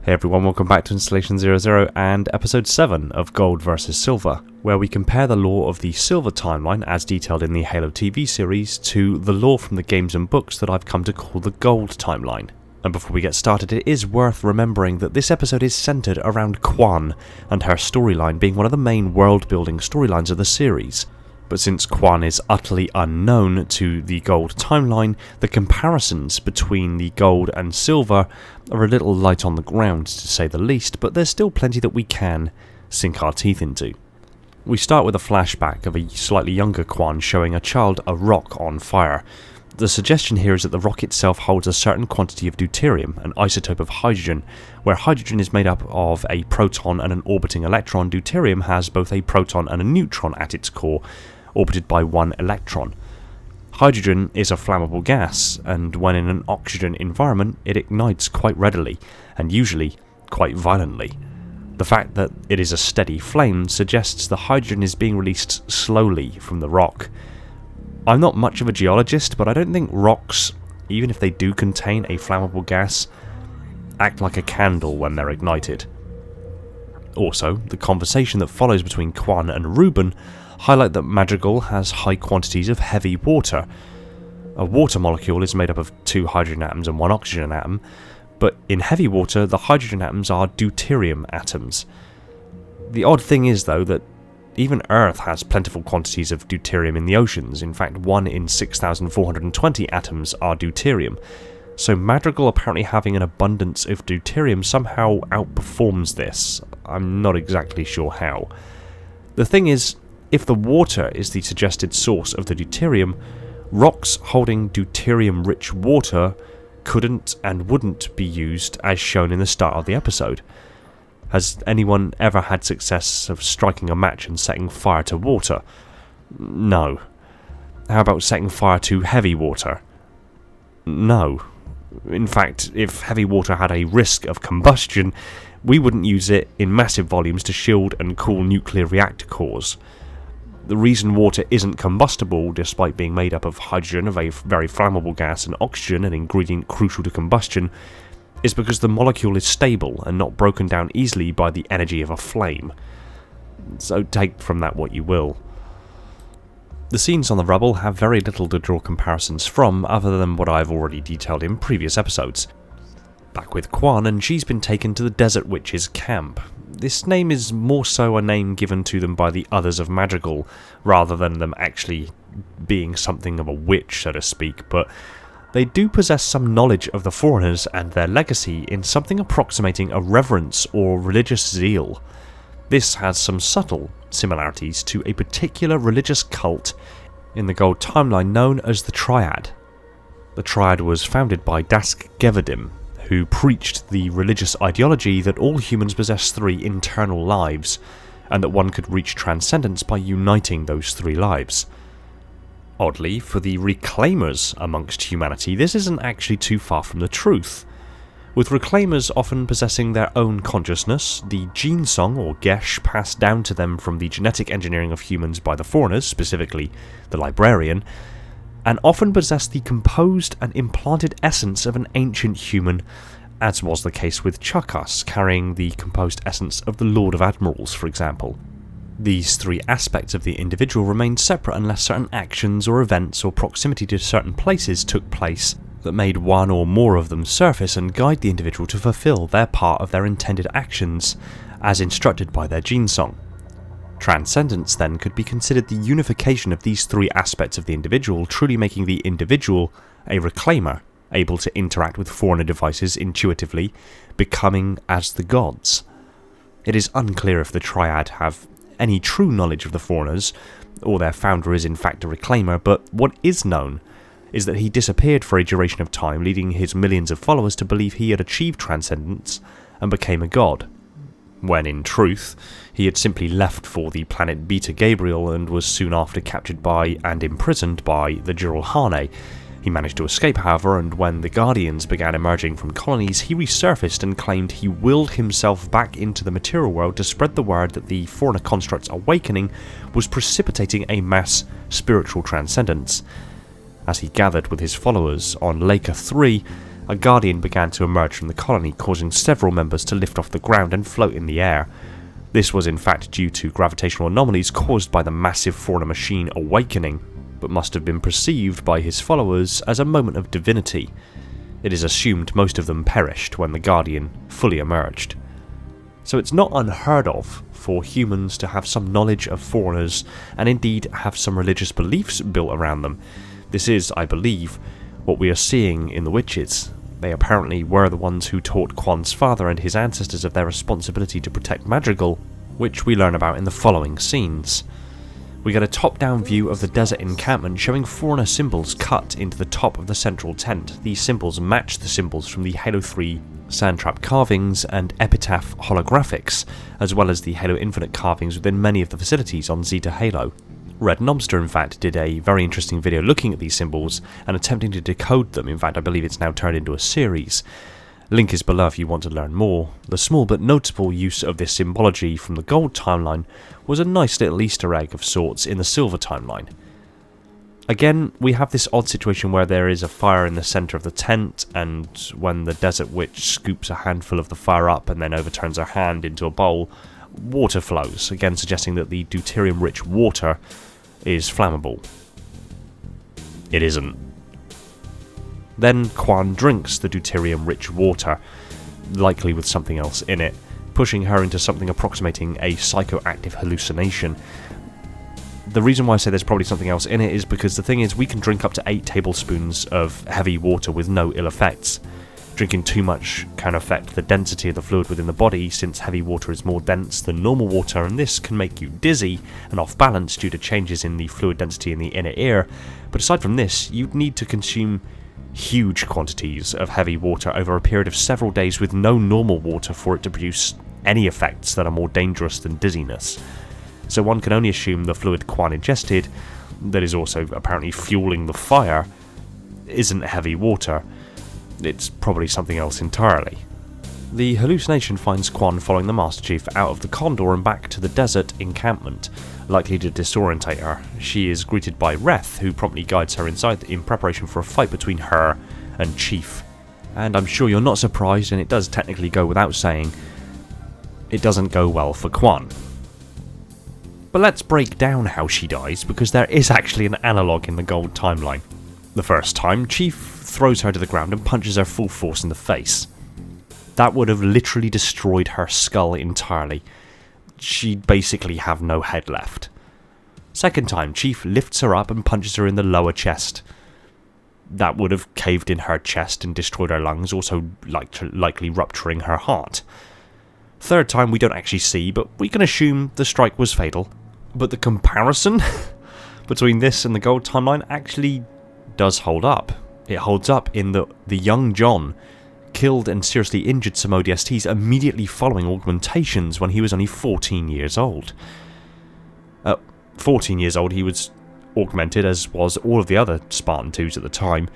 Hey everyone, welcome back to Installation 00 and episode 7 of Gold vs Silver, where we compare the lore of the Silver timeline as detailed in the Halo TV series to the lore from the games and books that I've come to call the Gold timeline. And before we get started, it is worth remembering that this episode is centred around Kwan and her storyline being one of the main world-building storylines of the series. But since Kwan is utterly unknown to the Gold timeline, the comparisons between the Gold and Silver are a little light on the ground, to say the least, but there's still plenty that we can sink our teeth into. We start with a flashback of a slightly younger Kwan showing a child a rock on fire. The suggestion here is that the rock itself holds a certain quantity of deuterium, an isotope of hydrogen. Where hydrogen is made up of a proton and an orbiting electron, deuterium has both a proton and a neutron at its core, orbited by one electron. Hydrogen is a flammable gas, and when in an oxygen environment it ignites quite readily, and usually quite violently. The fact that it is a steady flame suggests the hydrogen is being released slowly from the rock. I'm not much of a geologist, but I don't think rocks, even if they do contain a flammable gas, act like a candle when they're ignited. Also, the conversation that follows between Kwan and Ruben highlight that Madrigal has high quantities of heavy water. A water molecule is made up of 2 hydrogen atoms and 1 oxygen atom, but in heavy water the hydrogen atoms are deuterium atoms. The odd thing is though that even Earth has plentiful quantities of deuterium in the oceans. In fact, 1 in 6,420 atoms are deuterium. So Madrigal apparently having an abundance of deuterium somehow outperforms this. I'm not exactly sure how. The thing is, if the water is the suggested source of the deuterium, rocks holding deuterium-rich water couldn't and wouldn't be used as shown in the start of the episode. Has anyone ever had success of striking a match and setting fire to water? No. How about setting fire to heavy water? No. In fact, if heavy water had a risk of combustion, we wouldn't use it in massive volumes to shield and cool nuclear reactor cores. The reason water isn't combustible, despite being made up of hydrogen, of a very flammable gas, and oxygen, an ingredient crucial to combustion, is because the molecule is stable and not broken down easily by the energy of a flame. So take from that what you will. The scenes on the rubble have very little to draw comparisons from, other than what I've already detailed in previous episodes. Back with Kwan, and she's been taken to the Desert Witch's camp. This name is more so a name given to them by the others of Madrigal, rather than them actually being something of a witch, so to speak, but they do possess some knowledge of the Forerunners and their legacy in something approximating a reverence or religious zeal. This has some subtle similarities to a particular religious cult in the Gold timeline known as the Triad. The Triad was founded by Dask Gevadim, who preached the religious ideology that all humans possess 3 internal lives, and that one could reach transcendence by uniting those 3 lives. Oddly, for the reclaimers amongst humanity, this isn't actually too far from the truth. With reclaimers often possessing their own consciousness, the gene song or gesh passed down to them from the genetic engineering of humans by the Forerunners, specifically the librarian, and often possess the composed and implanted essence of an ancient human, as was the case with Chakas, carrying the composed essence of the Lord of Admirals, for example. These 3 aspects of the individual remained separate unless certain actions or events or proximity to certain places took place that made one or more of them surface and guide the individual to fulfill their part of their intended actions, as instructed by their gene song. Transcendence then could be considered the unification of these 3 aspects of the individual, truly making the individual a reclaimer, able to interact with Forerunner devices intuitively, becoming as the gods. It is unclear if the Triad have any true knowledge of the Forerunners, or their founder is in fact a reclaimer, but what is known is that he disappeared for a duration of time, leading his millions of followers to believe he had achieved transcendence and became a god, when in truth he had simply left for the planet Beta Gabriel and was soon after captured by and imprisoned by the Jiralhane. He managed to escape, however, and when the Guardians began emerging from colonies, he resurfaced and claimed he willed himself back into the material world to spread the word that the Forerunner construct's awakening was precipitating a mass spiritual transcendence. As he gathered with his followers on Laker 3, a guardian began to emerge from the colony, causing several members to lift off the ground and float in the air. This was in fact due to gravitational anomalies caused by the massive Forerunner machine awakening, but must have been perceived by his followers as a moment of divinity. It is assumed most of them perished when the Guardian fully emerged. So it's not unheard of for humans to have some knowledge of Forerunners and indeed have some religious beliefs built around them. This is, I believe, what we are seeing in the witches. They apparently were the ones who taught Kwan's father and his ancestors of their responsibility to protect Madrigal, which we learn about in the following scenes. We get a top-down view of the desert encampment showing Forerunner symbols cut into the top of the central tent. These symbols match the symbols from the Halo 3 Sandtrap carvings and Epitaph holographics, as well as the Halo Infinite carvings within many of the facilities on Zeta Halo. Red NOMSTER in fact did a very interesting video looking at these symbols and attempting to decode them. In fact, I believe it's now turned into a series. Link is below if you want to learn more. The small but notable use of this symbology from the gold timeline was a nice little Easter egg of sorts in the silver timeline. Again, we have this odd situation where there is a fire in the centre of the tent, and when the desert witch scoops a handful of the fire up and then overturns her hand into a bowl, water flows, again suggesting that the deuterium-rich water is flammable. It isn't. Then Kwan drinks the deuterium-rich water, likely with something else in it, pushing her into something approximating a psychoactive hallucination. The reason why I say there's probably something else in it is because the thing is, we can drink up to 8 tablespoons of heavy water with no ill effects. Drinking too much can affect the density of the fluid within the body, since heavy water is more dense than normal water, and this can make you dizzy and off balance due to changes in the fluid density in the inner ear. But aside from this, you'd need to consume huge quantities of heavy water over a period of several days with no normal water for it to produce any effects that are more dangerous than dizziness. So one can only assume the fluid Kwan ingested, that is also apparently fueling the fire, isn't heavy water. It's probably something else entirely. The hallucination finds Kwan following the Master Chief out of the Condor and back to the desert encampment, likely to disorientate her. She is greeted by Reth, who promptly guides her inside in preparation for a fight between her and Chief. And I'm sure you're not surprised, and it does technically go without saying, it doesn't go well for Kwan. But let's break down how she dies, because there is actually an analogue in the gold timeline. The first time, Chief throws her to the ground and punches her full force in the face. That would have literally destroyed her skull entirely. She'd basically have no head left. Second time, Chief lifts her up and punches her in the lower chest. That would have caved in her chest and destroyed her lungs, also likely rupturing her heart. Third time we don't actually see, but we can assume the strike was fatal. But the comparison between this and the gold timeline actually does hold up. It holds up in that the young John killed and seriously injured some ODSTs immediately following augmentations when he was only 14 years old. 14 years old he was augmented, as was all of the other Spartan 2s at the time.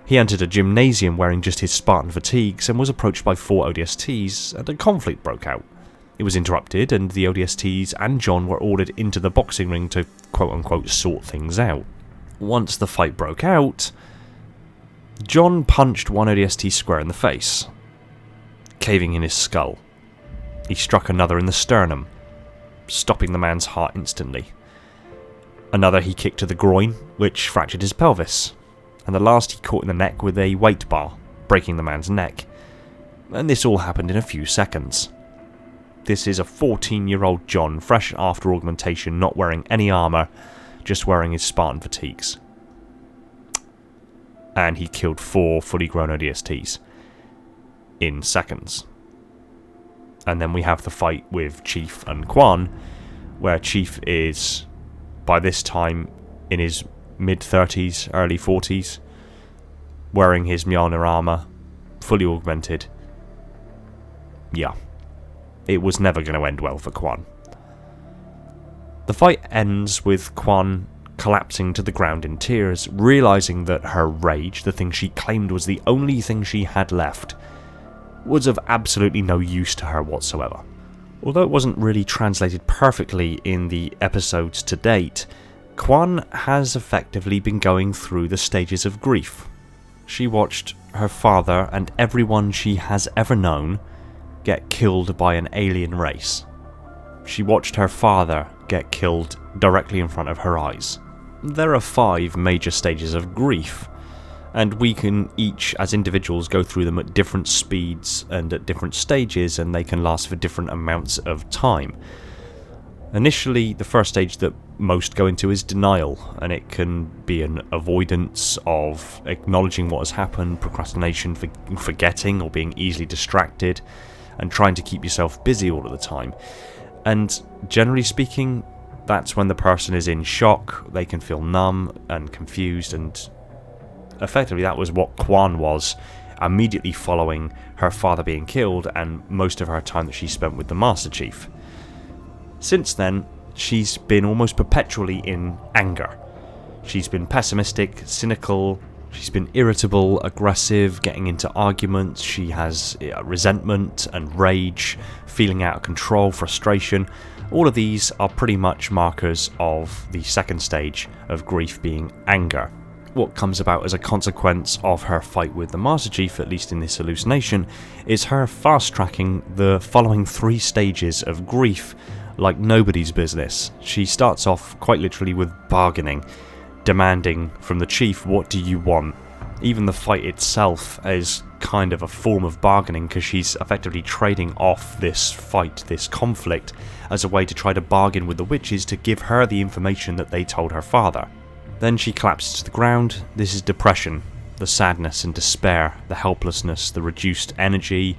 He entered a gymnasium wearing just his Spartan fatigues and was approached by 4 ODSTs, and a conflict broke out. It was interrupted, and the ODSTs and John were ordered into the boxing ring to quote-unquote sort things out. Once the fight broke out, John punched one ODST square in the face, caving in his skull. He struck another in the sternum, stopping the man's heart instantly. Another he kicked to the groin, which fractured his pelvis. And the last he caught in the neck with a weight bar, breaking the man's neck. And this all happened in a few seconds. This is a 14-year-old John, fresh after augmentation, not wearing any armour, just wearing his Spartan fatigues. And he killed 4 fully grown ODSTs in seconds. And then we have the fight with Chief and Kwan, where Chief is, by this time, in his mid-30s, early 40s, wearing his Mjolnir armour, fully augmented. Yeah, it was never going to end well for Kwan. The fight ends with Kwan collapsing to the ground in tears, realising that her rage, the thing she claimed was the only thing she had left, was of absolutely no use to her whatsoever. Although it wasn't really translated perfectly in the episodes to date, Kwan has effectively been going through the stages of grief. She watched her father, and everyone she has ever known get killed by an alien race. She watched her father get killed directly in front of her eyes. There are 5 major stages of grief, and we can each, as individuals, go through them at different speeds and at different stages, and they can last for different amounts of time. Initially, the first stage that most go into is denial, and it can be an avoidance of acknowledging what has happened, procrastination, forgetting or being easily distracted, and trying to keep yourself busy all of the time. And generally speaking, that's when the person is in shock. They can feel numb and confused, and effectively that was what Kwan was immediately following her father being killed and most of her time that she spent with the Master Chief. Since then, she's been almost perpetually in anger. She's been pessimistic, cynical, she's been irritable, aggressive, getting into arguments, she has resentment and rage, feeling out of control, frustration. All of these are pretty much markers of the second stage of grief being anger. What comes about as a consequence of her fight with the Master Chief, at least in this hallucination, is her fast-tracking the following 3 stages of grief like nobody's business. She starts off quite literally with bargaining, demanding from the Chief, what do you want? Even the fight itself is kind of a form of bargaining, because she's effectively trading off this fight, this conflict, as a way to try to bargain with the witches to give her the information that they told her father. Then she collapses to the ground. This is depression, the sadness and despair, the helplessness, the reduced energy,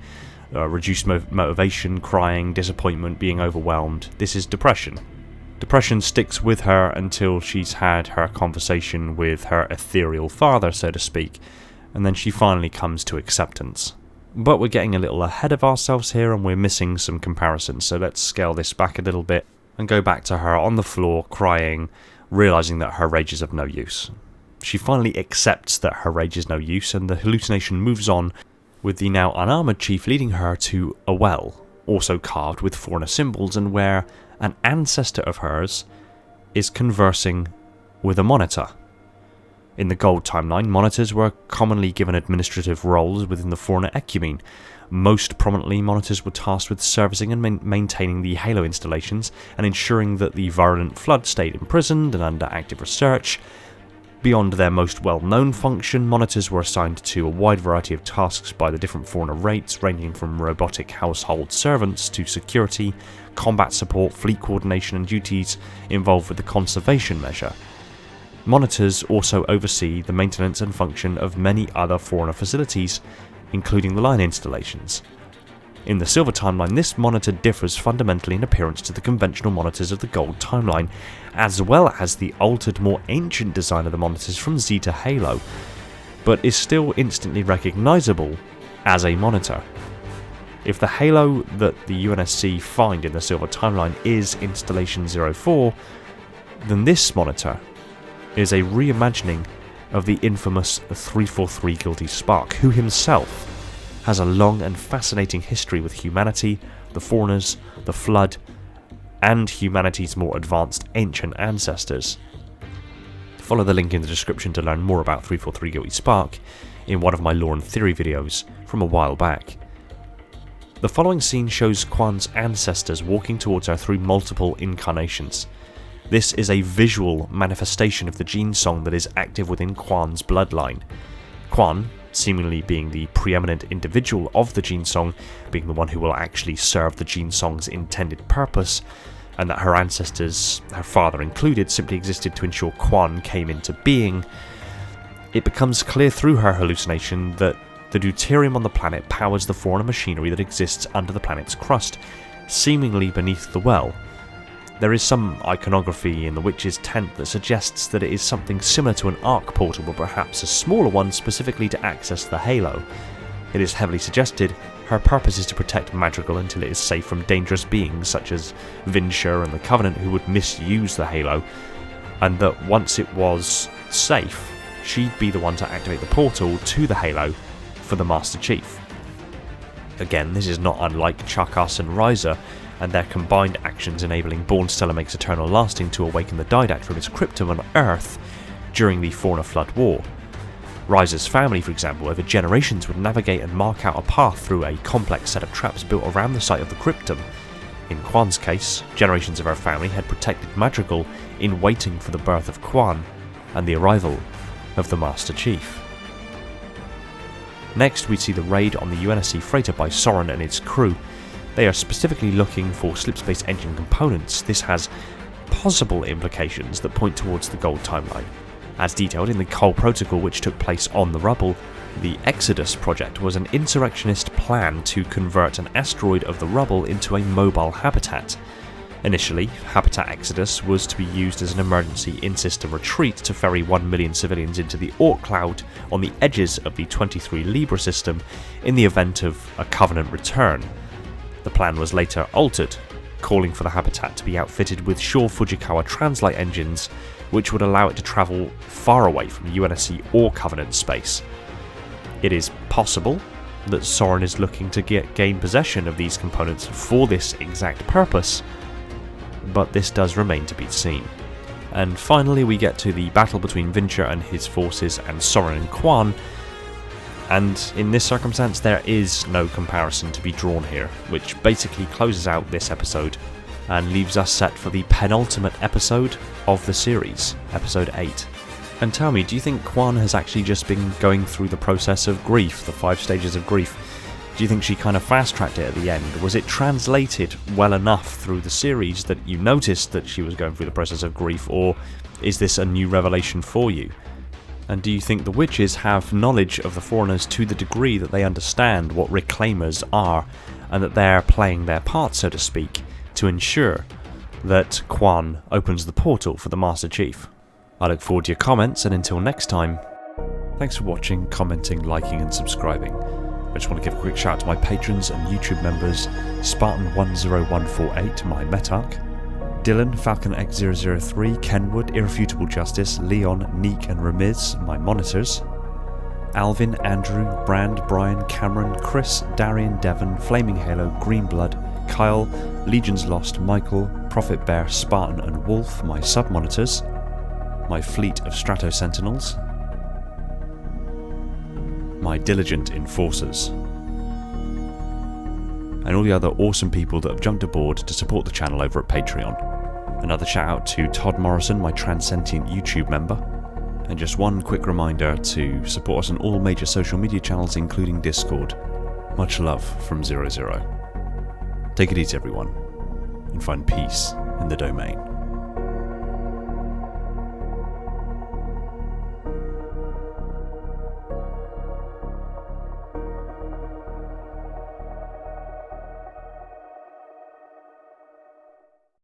reduced motivation, crying, disappointment, being overwhelmed. This is depression. Depression sticks with her until she's had her conversation with her ethereal father, so to speak, and then she finally comes to acceptance. But we're getting a little ahead of ourselves here, and we're missing some comparisons, so let's scale this back a little bit and go back to her on the floor crying, realising that her rage is of no use. She finally accepts that her rage is no use, and the hallucination moves on, with the now unarmoured Chief leading her to a well, also carved with Forerunner symbols, and where an ancestor of hers is conversing with a monitor. In the Gold timeline, monitors were commonly given administrative roles within the Forerunner ecumene. Most prominently, monitors were tasked with servicing and maintaining the Halo installations and ensuring that the virulent flood stayed imprisoned and under active research. Beyond their most well-known function, monitors were assigned to a wide variety of tasks by the different Forerunner rates, ranging from robotic household servants to security, combat support, fleet coordination, and duties involved with the conservation measure. Monitors also oversee the maintenance and function of many other Forerunner facilities, including the line installations. In the Silver timeline, this monitor differs fundamentally in appearance to the conventional monitors of the Gold timeline, as well as the altered, more ancient design of the monitors from Zeta Halo, but is still instantly recognisable as a monitor. If the Halo that the UNSC find in the Silver timeline is Installation 04, then this monitor is a reimagining of the infamous 343 Guilty Spark, who himself has a long and fascinating history with humanity, the Forerunners, the Flood, and humanity's more advanced ancient ancestors. Follow the link in the description to learn more about 343 Guilty Spark in one of my lore and theory videos from a while back. The following scene shows Kwan's ancestors walking towards her through multiple incarnations. This is a visual manifestation of the gene song that is active within Kwan's bloodline. Kwan, seemingly being the preeminent individual of the gene song, being the one who will actually serve the gene song's intended purpose, and that her ancestors, her father included, simply existed to ensure Kwan came into being. It becomes clear through her hallucination that the deuterium on the planet powers the Forerunner machinery that exists under the planet's crust, seemingly beneath the well. There is some iconography in the witch's tent that suggests that it is something similar to an arc portal, but perhaps a smaller one specifically to access the Halo. It is heavily suggested her purpose is to protect Madrigal until it is safe from dangerous beings such as Vinsher and the Covenant, who would misuse the Halo, and that once it was safe, she'd be the one to activate the portal to the Halo for the Master Chief. Again, this is not unlike Chakas and Ryza, and their combined actions enabling Bornstellar Makes Eternal Lasting to awaken the Didact from its cryptum on Earth during the Forerunner Flood War. Riser's family, for example, over generations would navigate and mark out a path through a complex set of traps built around the site of the cryptum. In Kwan's case, generations of her family had protected Madrigal in waiting for the birth of Kwan and the arrival of the Master Chief. Next, we see the raid on the UNSC freighter by Soren and its crew. They are specifically looking for slipspace engine components. This has possible implications that point towards the Gold timeline. As detailed in the Cole Protocol, which took place on the rubble, the Exodus project was an insurrectionist plan to convert an asteroid of the rubble into a mobile habitat. Initially, Habitat Exodus was to be used as an emergency in-system retreat to ferry 1 million civilians into the Oort cloud on the edges of the 23 Libra system in the event of a Covenant return. The plan was later altered, calling for the habitat to be outfitted with Shaw Fujikawa translite engines, which would allow it to travel far away from UNSC or Covenant space. It is possible that Soren is looking to gain possession of these components for this exact purpose, but this does remain to be seen. And finally we get to the battle between Vinsher and his forces and Soren and Kwan, and in this circumstance there is no comparison to be drawn here, which basically closes out this episode and leaves us set for the penultimate episode of the series, episode 8. And tell me, do you think Kwan has actually just been going through the process of grief, the 5 stages of grief? Do you think she kind of fast-tracked it at the end? Was it translated well enough through the series that you noticed that she was going through the process of grief, or is this a new revelation for you? And do you think the witches have knowledge of the Forerunners to the degree that they understand what Reclaimers are, and that they're playing their part, so to speak, to ensure that Kwan opens the portal for the Master Chief? I look forward to your comments, and until next time, thanks for watching, commenting, liking and subscribing. I just want to give a quick shout out to my patrons and YouTube members: Spartan10148, my Metarch; Dylan, FalconX003, Kenwood, Irrefutable Justice, Leon, Neek and Ramiz, my monitors; Alvin, Andrew, Brand, Brian, Cameron, Chris, Darian, Devon, Flaming Halo, Greenblood, Kyle, Legions Lost, Michael, Prophet Bear, Spartan and Wolf, my sub-monitors; my fleet of Strato Sentinels; my diligent enforcers, and all the other awesome people that have jumped aboard to support the channel over at Patreon. Another shout out to Todd Morrison, my Transcendent YouTube member, and just one quick reminder to support us on all major social media channels including Discord. Much love from 00. Take it easy everyone, and find peace in the domain.